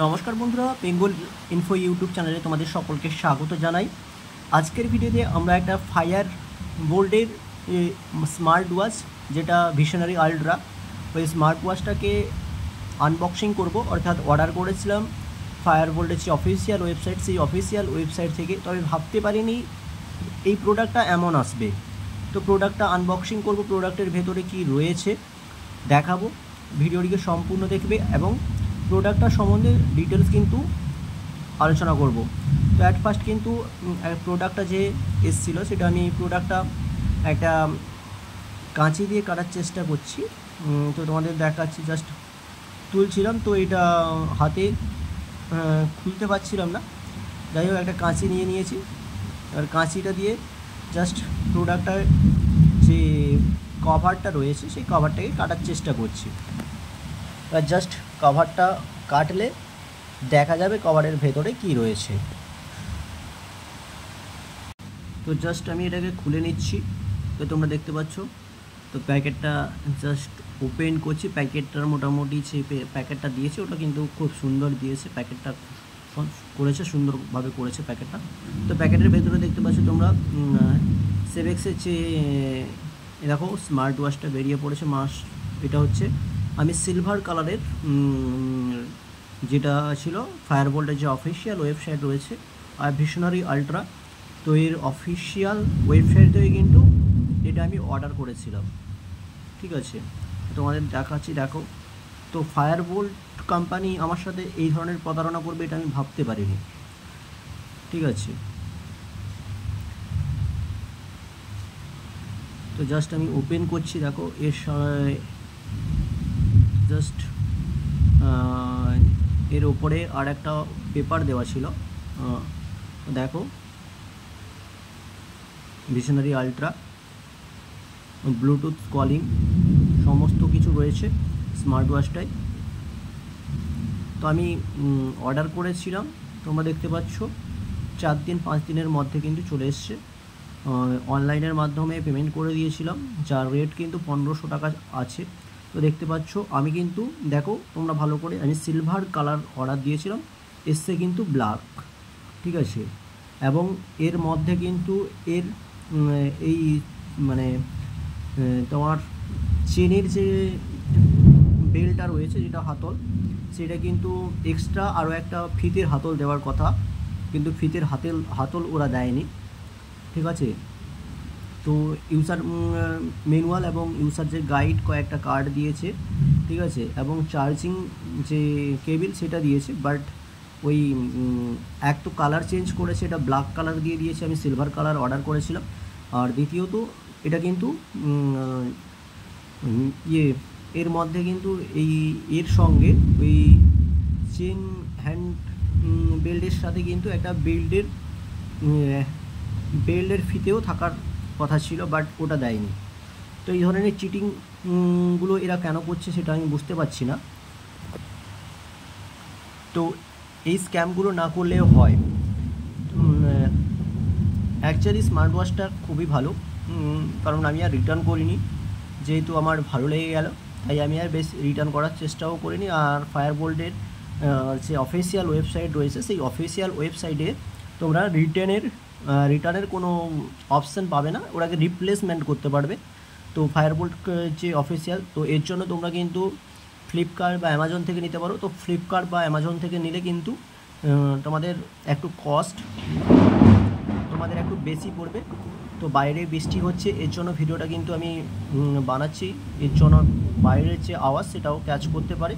নমস্কার বন্ধুরা, Bengal info YouTube চ্যানেলে তোমাদের সকলকে স্বাগত জানাই। আজকের ভিডিওতে আমরা একটা ফায়ার বোল্টের স্মার্ট ওয়াচ, যেটা ভিশনারি আলট্রা, ওই স্মার্ট ওয়াচটাকে আনবক্সিং করব। অর্থাৎ অর্ডার করেছিলাম ফায়ার বোল্টের যে অফিসিয়াল ওয়েবসাইট, সেই অফিসিয়াল ওয়েবসাইট থেকে। তবে ভাবতে পারিনি এই প্রোডাক্টটা এমন আসবে। তো প্রোডাক্টটা আনবক্সিং করব, প্রোডাক্টের ভেতরে কি রয়েছে দেখাবো। ভিডিওটিকে সম্পূর্ণ দেখবে এবং প্রোডাক্টটা সম্বন্ধে ডিটেলস কিন্তু আলোচনা করব। তো অ্যাট ফার্স্ট কিন্তু প্রোডাক্টটা যে এসেছিলো সেটা আমি প্রোডাক্টটা একটা কাঁচি দিয়ে কাটার চেষ্টা করছি। তো তোমাদের দেখাচ্ছি, জাস্ট তুলছিলাম তো এটা হাতে খুলতে পারছিলাম না। যাই হোক, একটা কাঁচি নিয়ে নিয়েছি, আর কাঁচিটা দিয়ে জাস্ট প্রোডাক্টটার যে কভারটা রয়েছে সেই কভারটাকে কাটার চেষ্টা করছি। আর জাস্ট কভারটা কাটলে দেখা যাবে কভারের ভেতরে কি রয়েছে। তো জাস্ট আমি এটাকে খুলে নিচ্ছি। তো তোমরা দেখতে পাচ্ছ, তো প্যাকেটটা জাস্ট ওপেন করছি। প্যাকেটটার মোটামুটি যে প্যাকেটটা দিয়েছে ওটা কিন্তু খুব সুন্দর দিয়েছে। প্যাকেটটা করেছে, সুন্দরভাবে করেছে প্যাকেটটা। তো প্যাকেটের ভেতরে দেখতে পাচ্ছ তোমরা সেভেক্সের যে দেখো স্মার্ট ওয়াচটা বেরিয়ে পড়েছে। এটা হচ্ছে আমি সিলভার কালারের যেটা ছিল ফায়ার বোল্টের যে অফিসিয়াল ওয়েবসাইট রয়েছে আর ভিশনারি আলট্রা, তো এর অফিসিয়াল ওয়েবসাইট থেকে কিন্তু এটা আমি অর্ডার করেছিলাম। ঠিক আছে, তোমাদের দেখাচ্ছি, দেখো। তো ফায়ার বোল্ট কোম্পানি আমার সাথে এই ধরনের প্রতারণা করবে এটা আমি ভাবতে পারিনি। ঠিক আছে, তো জাস্ট আমি ওপেন করছি। দেখো এর জাস্ট এর ওপরে আর একটা পেপার দেওয়া ছিল। দেখো ভিশনারি আলট্রা, ব্লুটুথ কলিং সমস্ত কিছু রয়েছে স্মার্ট ওয়াচটায়। তো আমি অর্ডার করেছিলাম, তোমরা দেখতে পাচ্ছ 4-5 দিনের মধ্যে কিন্তু চলে এসছে। অনলাইনের মাধ্যমে পেমেন্ট করে দিয়েছিলাম, যার রেট কিন্তু 1500 টাকা আছে। তো দেখতে পাচ্ছ আমি কিন্তু দেখো তোমরা ভালো করে, আমি সিলভার কালার অর্ডার দিয়েছিলাম, এসছে কিন্তু ব্ল্যাক। ঠিক আছে, এবং এর মধ্যে কিন্তু এর এই মানে তোমার চেনের যে বেল্টটা রয়েছে, যেটা হাতল, সেটা কিন্তু এক্সট্রা আরও একটা ফিতের হাতল দেওয়ার কথা, কিন্তু ফিতের হাতল ওরা দেয়নি। ঠিক আছে, তো ইউজার ম্যানুয়াল এবং ইউজার যে গাইড কয়েকটা কার্ড দিয়েছে। ঠিক আছে, এবং চার্জিং যে কেবিল সেটা দিয়েছে, বাট ওই এক তো কালার চেঞ্জ করেছে, এটা ব্ল্যাক কালার দিয়ে দিয়েছে, আমি সিলভার কালার অর্ডার করেছিলাম। আর দ্বিতীয়ত এটা কিন্তু এর মধ্যে কিন্তু এর সঙ্গে ওই চেন হ্যান্ড বেল্টের সাথে কিন্তু একটা বেল্টের ফিতেও থাকার কথা ছিল, বাট ওটা দেয়নি। তো এই ধরনের চিটিংগুলো এরা কেন করছে সেটা আমি বুঝতে পারছি না। তো এই স্ক্যামগুলো না করলেও হয়। অ্যাকচুয়ালি স্মার্ট ওয়াচটা খুবই ভালো, কারণ আমি আর রিটার্ন করিনি, যেহেতু আমার ভালো লেগে গেল তাই আমি আর বেশ রিটার্ন করার চেষ্টাও করিনি। আর ফায়ার বোল্টের যে অফিসিয়াল ওয়েবসাইট রয়েছে সেই অফিসিয়াল ওয়েবসাইটে তোমরা রিটার্নের কোনো অপশান পাবে না, ওটাকে রিপ্লেসমেন্ট করতে পারবে। তো ফায়ার বোল্ট যে অফিসিয়াল, তো এর জন্য তোমরা কিন্তু ফ্লিপকার্ট বা অ্যামাজন থেকে নিতে পারো। তো ফ্লিপকার্ট বা অ্যামাজন থেকে নিলে কিন্তু তোমাদের একটু কস্ট তোমাদের একটু বেশি পড়বে। তো বাইরে বৃষ্টি হচ্ছে, এর জন্য ভিডিওটা কিন্তু আমি বানাচ্ছি, এর জন্য বাইরের যে আওয়াজ সেটাও ক্যাচ করতে পারে।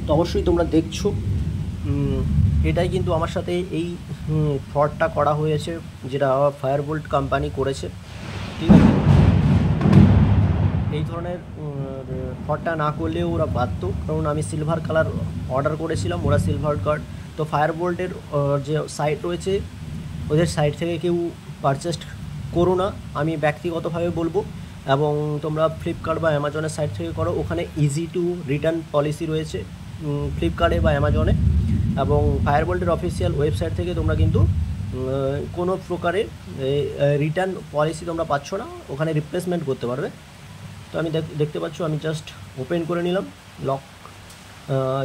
তো অবশ্যই তোমরা দেখছো, এটাই কিন্তু আমার সাথে এই ফ্রডটা করা হয়েছে, যেটা ফায়ার বোল্ট কোম্পানি করেছে। ঠিক আছে, এই ধরনের ফ্রডটা না করলেও ওরা বাধ্য, কারণ আমি সিলভার কালার অর্ডার করেছিলাম, ওরা সিলভার কার্ড। তো ফায়ার বোল্টের যে সাইট রয়েছে ওদের সাইট থেকে কেউ পারচেস করো না, আমি ব্যক্তিগতভাবে বলবো। এবং তোমরা ফ্লিপকার্ট বা অ্যামাজনের সাইট থেকে করো, ওখানে ইজি টু রিটার্ন পলিসি রয়েছে ফ্লিপকার্টে বা অ্যামাজনে। এবং ফায়ার বোল্টের অফিসিয়াল ওয়েবসাইট থেকে তোমরা কিন্তু কোনো প্রকারের রিটার্ন পলিসি তোমরা পাচ্ছ না, ওখানে রিপ্লেসমেন্ট করতে পারবে। তো আমি দেখতে পাচ্ছ, আমি জাস্ট ওপেন করে নিলাম, লক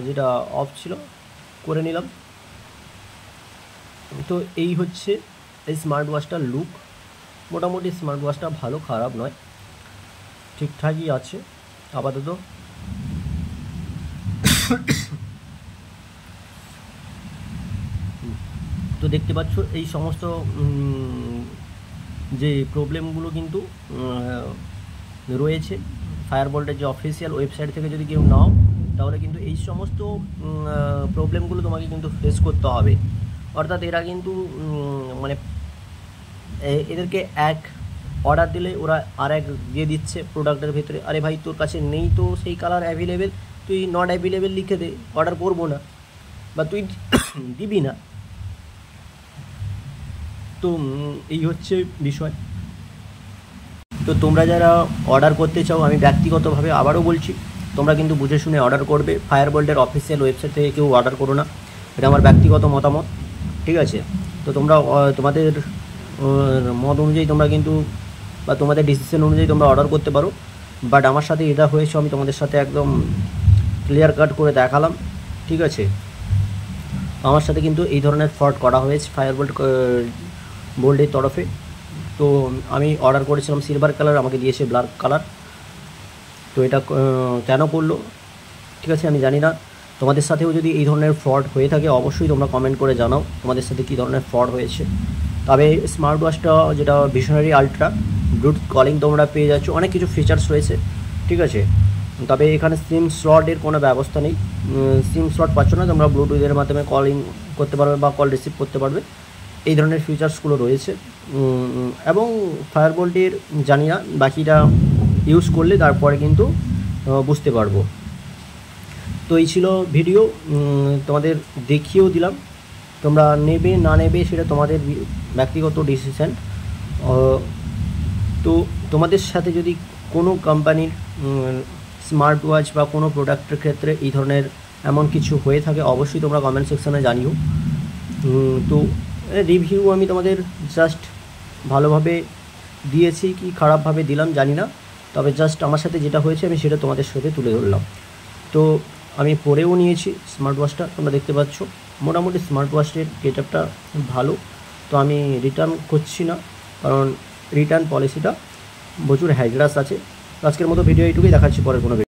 যেটা অফ ছিল করে নিলাম। তো এই হচ্ছে এই স্মার্ট ওয়াচটার লুক। মোটামুটি স্মার্ট ওয়াচটা ভালো, খারাপ নয়, ঠিকঠাকই আছে আপাতত। তো দেখতে পাচ্ছ এই সমস্ত যে প্রবলেমগুলো কিন্তু রয়েছে। ফায়ারবোল্টের যে অফিসিয়াল ওয়েবসাইট থেকে যদি কেউ নাও তাহলে কিন্তু এই সমস্ত প্রবলেমগুলো তোমাকে কিন্তু ফেস করতে হবে। অর্থাৎ এরা কিন্তু মানে এদেরকে এক অর্ডার দিলে ওরা আর এক দিয়ে দিচ্ছে প্রোডাক্টের ভেতরে। আরে ভাই তোর কাছে নেই তো সেই কালার অ্যাভেলেবেল, তুই নট অ্যাভেলেবেল লিখে দে, অর্ডার করবো না বা তুই দিবি না। তো এই হচ্ছে বিষয়। তো তোমরা যারা অর্ডার করতে চাও, আমি ব্যক্তিগতভাবে আবারও বলছি, তোমরা কিন্তু বুঝে শুনে অর্ডার করবে। ফায়ারবোল্টের অফিসিয়াল ওয়েবসাইট থেকে কেউ অর্ডার করো না, এটা আমার ব্যক্তিগত মতামত, ঠিক আছে? তো তোমরা তোমাদের মত অনুযায়ী তোমরা কিন্তু বা তোমাদের ডিসিশন অনুযায়ী তোমরা অর্ডার করতে পারো। বাট আমার সাথে এটা হয়েছে, আমি তোমাদের সাথে একদম ক্লিয়ার কাট করে দেখালাম, ঠিক আছে? আমার সাথে কিন্তু এই ধরনের ফ্রড করা হয়েছে ফায়ারবোল্টের তরফে। তো আমি অর্ডার করেছিলাম সিলভার কালার, আমাকে দিয়েছে ব্ল্যাক কালার। তো এটা কেন করলো, ঠিক আছে, আমি জানি না। তোমাদের সাথেও যদি এই ধরনের ফ্রড হয়ে থাকে অবশ্যই তোমরা কমেন্ট করে জানাও তোমাদের সাথে কী ধরনের ফ্রড হয়েছে। তবে স্মার্ট ওয়াচটা যেটা ভিশনারি আলট্রা, ব্লুটুথ কলিং তোমরা পেয়ে যাচ্ছ, অনেক কিছু ফিচার্স রয়েছে, ঠিক আছে? তবে এখানে সিম স্লটের কোনো ব্যবস্থা নেই, সিম স্লট পাচ্ছ না, তোমরা ব্লুটুথের মাধ্যমে কলিং করতে পারবে বা কল রিসিভ করতে পারবে, এই ধরনের ফিচার্সগুলো রয়েছে। এবং ফায়ারবোল্টের জানি না, বাকিটা ইউজ করলে তারপরে কিন্তু বুঝতে পারবো। তো এই ছিল ভিডিও, তোমাদের দেখিয়েও দিলাম। তোমরা নেবে না নেবে সেটা তোমাদের ব্যক্তিগত ডিসিশন। তো তোমাদের সাথে যদি কোনো কোম্পানির স্মার্ট ওয়াচ বা কোনো প্রোডাক্টের ক্ষেত্রে এই ধরনের এমন কিছু হয়ে থাকে অবশ্যই তোমরা কমেন্ট সেকশানে জানিও। তো রিভিউ আমি তোমাদের জাস্ট ভালোভাবে দিয়েছি কি খারাপভাবে দিলাম জানি না, তবে জাস্ট আমার সাথে যেটা হয়েছে আমি সেটা তোমাদের সাথে তুলে ধরলাম। তো আমি পরেও নিয়েছি স্মার্ট ওয়াচটা, তোমরা দেখতে পাচ্ছ মোটামুটি স্মার্ট ওয়াচের গেটআপটা ভালো। তো আমি রিটার্ন করছি না, কারণ রিটার্ন পলিসিটা প্রচুর হ্যাজরাস আছে। আজকের মতো ভিডিও এইটুকুই, দেখাচ্ছি পরের কোনো ভিডিও।